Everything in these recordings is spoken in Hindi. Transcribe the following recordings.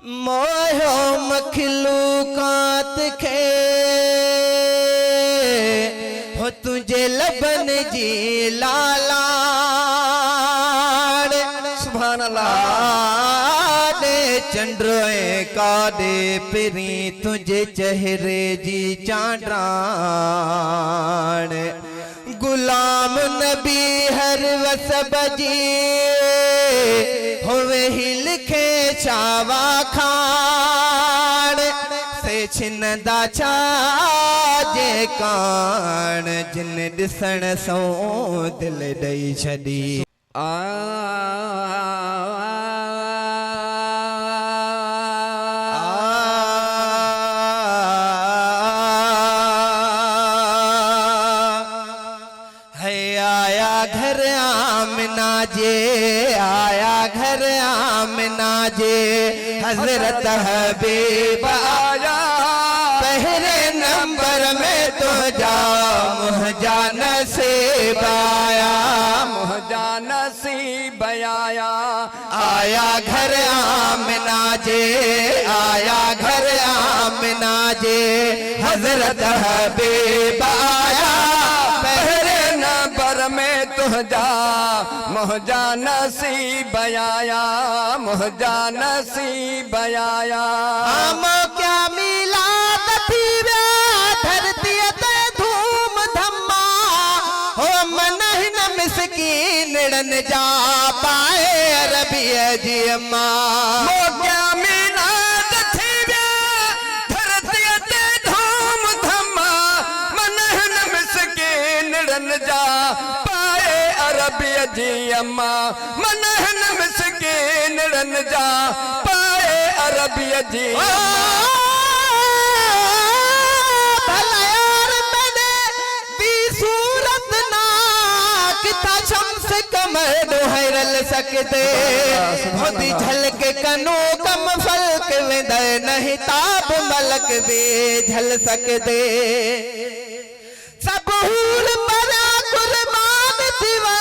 मोयो मखलूकात खे हो तुझे लबन जी लालाड़ सुभान अल्लाह दे चंड्रोए कादे पिरी तुझे चेहरे जी चांडाण गुलाम नबी हर वसब जी होवे ही लिखे चावा खान से छिनदा छाजे कान जिन दिसण सो दिल दई छदी घर आमना जे आया घर आमना जे हजरत हबीबा आया पहले नंबर में तो जा मुहजा नसीब आया मुहजा नसीब आया आया घर आमना जे आया घर आमना जे हजरत हबीबा आया पहले नंबर में तुझा मुहजा नसीब आया मुहजा नसीब आया आमो क्या मिलाद थी वे धरती ते धूम धम्मा हो मन न मिसकीन रन जा पाए अरबी जी अम्मा हो क्या मिलाद थी वे धरती ते धूम धम्मा मन न मिसकीन रन जा अरबी जी अम्मा मन न मिसकीन रन जा पाए अरबी जी भला यार मैंने दी सूरत ना किता शम्स कमर दोहरल सकते होदी झलक कनो कम फलक वेंद नहीं ताब मलक भी झल सकते सब हूल परा कुर्बान दिवा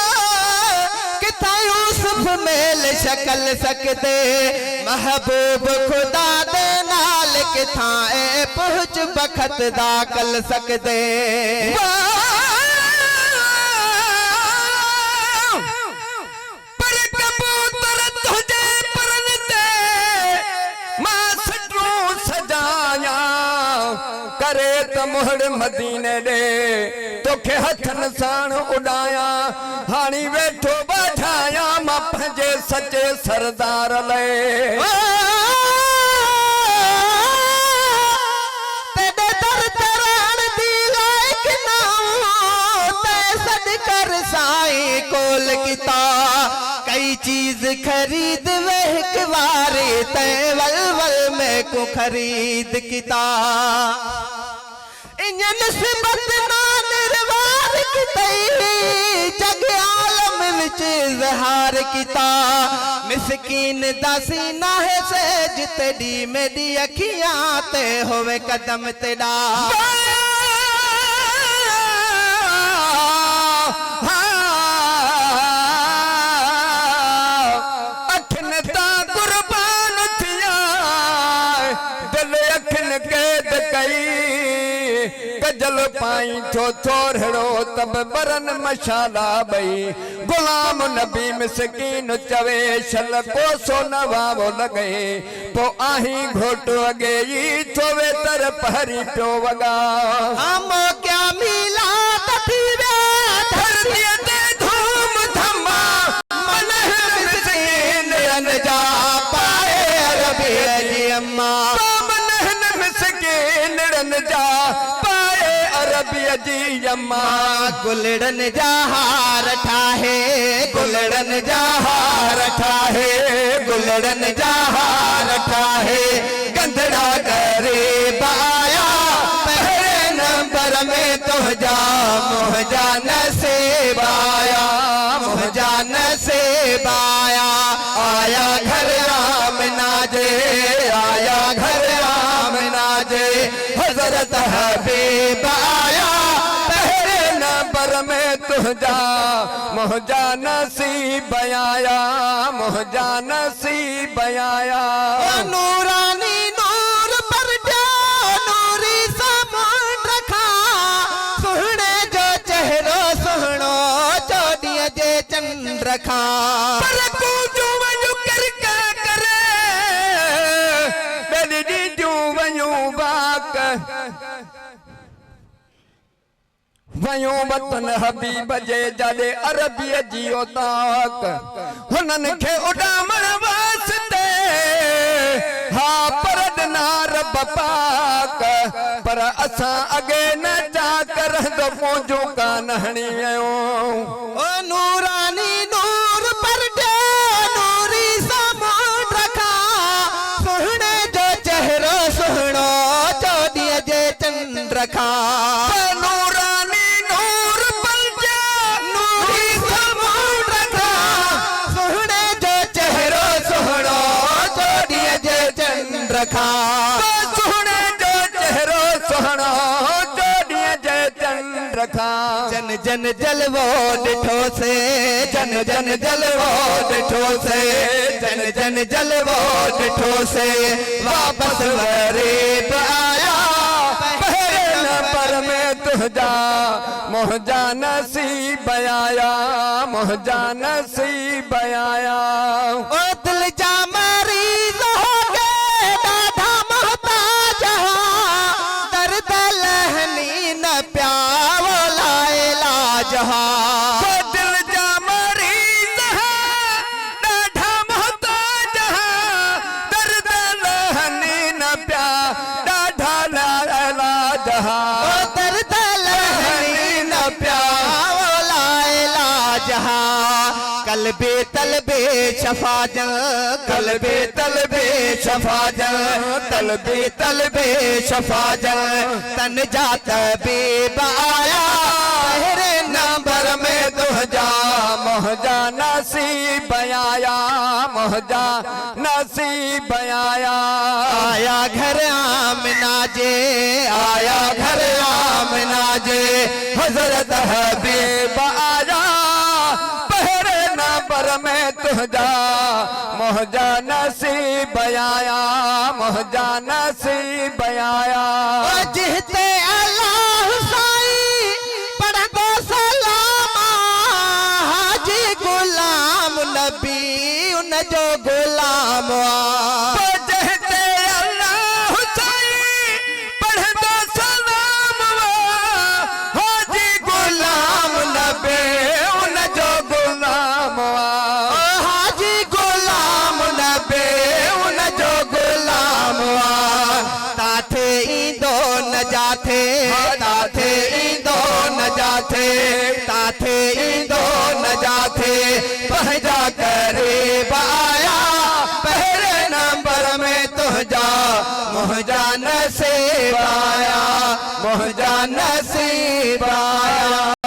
किथा यूसुफ मेल शकल सकते महबूब खुदा दे नाल किथा ए पहुंच बखत दा कल सकते पर कबूतर तुझे परनते मां सटू सजाया करे तो मोहर मदीने दे तोखे हथन साण उड़ाया हानी वेठो बैठाया मां पंहिंजे सचे सरदार ले तेरे दर तरण दी लायक ना ते सद कर साई कोल किता कई चीज खरीद वह वारे ते वल वल में को खरीद किता इन नस्बत ना निर्वार कितई जग आलम विच इजहार किता मिसकीन दासी ना है से जितडी मेरी अखियां ते होवे कदम तेड़ा अखन ता कुर्बान थिया दिल अखन कैद कई कजल पाई थो थोड़ो तब बरन मशाला बई गुलाम नबी मिसकीन चवे शल कोसो नवावो लगे पो आही घोट अगे ई थोवे तर पहरी पियो वगा हम क्या मिला थी वे धरती ते धूम धम्मा मन मिसकीन रन जा पाए अरबी जी अम्मा मन मिसकीन रन जा अरबी जी अम्मा गुलड़न जहार ठाहे गुलड़न जहार ठाहे गुलड़न जहार ठाहे गंधड़ा गरीब आया पहले नंबर में तुझा मुहजा नसीब आया मुहजा नसीब आया आया घर आमना जे आया घर आमना जे हजरत हबीब आया पहले नंबर में तुझा मुहजा नसीब आया मुहजा नसीब आया नूरा रखा पर तू जो वञू कर क्या करे बेली दी जो वञू बाक वयो वतन हबीब जे जादे अरबी जियो ताक हुनन खे उडामण वास्ते हा पर नार बपाक पर असा अगे न जा कर दो पहुंचो का नहणी आयो ओ नूरानी नूर पर दे नूरी सामान रखा सुहणे जो चेहरो सुहणो चौदीअ जे चंड रखा नूरानी नूर पर दे नूरी सामान रखा सुहणे जो चेहरो सुहणो चौदीअ जे चंड रखा सुहणे जो चेहरो सुहणो चौदीअ जे चंड रखा जन जन जलवो ॾिठो से जन जन जलवो ॾिठो से जन जन जलवो ॾिठो से वापस वरीब आया पहले नंबर में तुझा मुझा नसीब आया मुझा नसीब आया ओ दिल जा मरीज हो गए ॾाढा मोहताज दर्द लहनी न प्यावो लाए लाज दिल जा मरीज ॾाढा मोहताज दर्द लहनी न प्या ॾाढा लाइलाज दर्द लहनी न प्यावो लाए लाज कलबे तलबे शफाजन तलबे तलबे शफाजन तलबे तलबे शफाजन तन जात बेब आया पहले नंबर में तुझा मुझा नसीब आया मुझा नसीब आया आया घर आमना जे आया घर आमना जे हजरत हबीब आया पहले नंबर में तुझा मुझा नसीब आया मुझा नसीब आया जिहते अल्लाह साई पढ़ दो सलाम हाजी गुलाम नबी उन जो गुलाम जहते अल्लाह साई पढ़ दो सलाम हाजी गुलाम नबी उन जो गुलाम हाजी गुलाम नबी उन जो गुलाम ताथे ईंदो न जाथे ताथे ईंदो न जाथे ताथे ईंदो न जाथे पंहिंजा करीब आया पहले नंबर में तुझा मुझा नसीब आया मुझा नसीब आया।